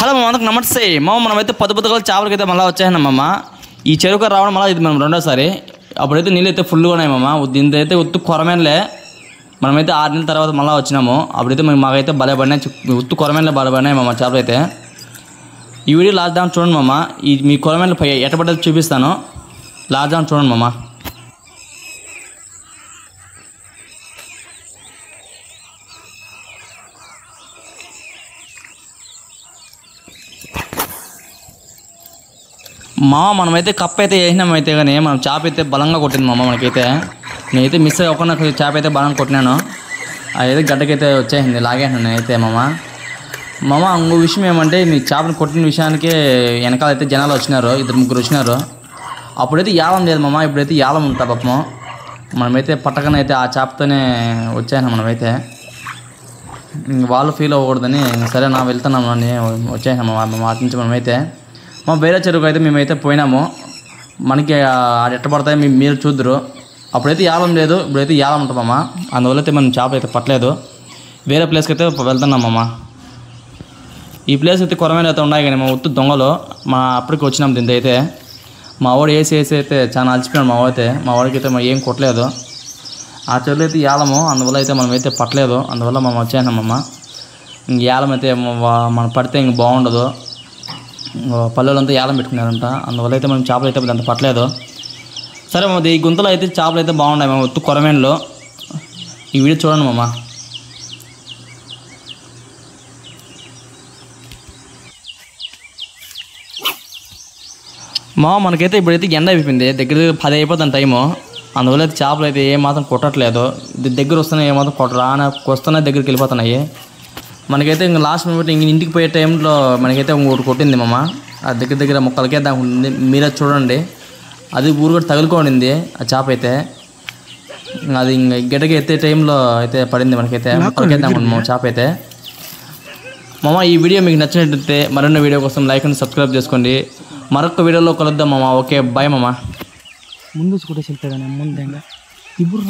Hello మామకు నమస్తే మామ. మనమైతే పొద్దుగా చేపలకి అయితే మళ్ళీ వచ్చాయన్నమ్మ. ఈ చెరుకు రావడం మళ్ళీ ఇది మనం రెండోసారి. అప్పుడైతే నీళ్ళు అయితే ఫుల్గా ఉన్నాయి మామ. దీంతో అయితే ఉత్తు కొరమేనలే. మనమైతే 6 నెలల తర్వాత మళ్ళీ వచ్చినాము. అప్పుడైతే మాకైతే భలే పడినాయి. ఉత్తు కొరమేనలే భలే పడినాయి మామ చేపలు అయితే. ఈ వీడియో లాస్ట్ దాకా చూడండి మామ. ఈ మీ కొరమేనలు ఎట్ట పడ్డది చూపిస్తాను. లాస్ట్ దాకా చూడండి మామ. మనమైతే కప్ అయితే వేసినామైతే కానీ మనం చేప అయితే బలంగా కొట్టింది మామ. మనకైతే నేనైతే మిస్ అవ్వకుండా చేప అయితే బలంగా కొట్టినాను. అదైతే గడ్డకైతే వచ్చేసింది, లాగేసాను నేనైతే మామ. ఇంకో విషయం ఏమంటే, మీ చేపను కొట్టిన విషయానికి వెనకాల అయితే జనాలు వచ్చినారు, 2-3 వచ్చినారు. అప్పుడైతే యాలం లేదు మామ, ఇప్పుడైతే యాలం ఉంటా పాపం. మనమైతే పట్టకనైతే ఆ చేపతోనే వచ్చాను. మనమైతే వాళ్ళు ఫీల్ అవ్వకూడదని సరే నా వెళ్తున్నాము అని వచ్చేసాము మా నుంచి. మనమైతే వేరే చెరువుకు అయితే మేమైతే పోయినాము. మనకి ఆడ ఎట్ట పడతాయి మీరు చూద్దరు. అప్పుడైతే యాలం లేదు, ఇప్పుడైతే యాలం ఉంటామమ్మ. అందువల్ల అయితే మనం చేపలు అయితే పట్టలేదు. వేరే ప్లేస్కి అయితే వెళ్తున్నామమ్మ. ఈ ప్లేస్ అయితే కొరమైన అయితే ఉన్నాయి కానీ మా ఉత్తు దొంగలు అప్పటికి వచ్చినాం. దీంతో అయితే మా వాడు వేసి అయితే చాలా అలసిపోయాడు మా వాడికి అయితే ఏం కొట్టలేదు. ఆ చెరువులో అయితే యాలము, అందువల్ల అయితే మనం అయితే పట్టలేదు. అందువల్ల మనం వచ్చానమ్మమ్మ. ఇంక యాలం అయితే మనం పడితే ఇంక బాగుండదు. పల్లెలంతా యాలం పెట్టుకున్నారంట, అందువల్ల అయితే మనం చేపలు అయితే అంత పట్టలేదు. సరే మామ, ఈ గుంతలో అయితే చేపలు అయితే బాగున్నాయి మామ, ఉత్తు కొరమేనలో. ఈ వీడియో చూడండి మామ. మనకైతే ఇప్పుడైతే ఎండ అయిపోయింది, దగ్గర 10 అయిపోతుంది టైము. అందువల్ల అయితే చేపలు అయితే ఏమాత్రం కొట్టట్లేదు. దగ్గర వస్తున్నాయి, ఏమాత్రం వస్తున్నాయి, దగ్గరికి వెళ్ళిపోతున్నాయి. మనకైతే ఇంకా లాస్ట్ మూమెంట్ ఇంటికి పోయే టైంలో మనకైతే ఇంకోటి కొట్టింది మామ. ఆ దగ్గర ముక్కలకే దాకా ఉంది, మీరే చూడండి. అది ఊరు కూడా తగులుకోండింది ఆ చేప అయితే. అది ఇంకా గిడ్డకి ఎత్తే టైంలో అయితే పడింది మనకైతే, ముక్కలకే దాకా చేప అయితే. మామ, ఈ వీడియో మీకు నచ్చినట్లయితే మరిన్ని వీడియో కోసం లైక్ అండ్ సబ్స్క్రైబ్ చేసుకోండి. మరొక వీడియోలో కలుద్దాం మామ. ఓకే, బాయ్ మామ. ముందు కూడా చెప్తాను ముందు ఇప్పుడు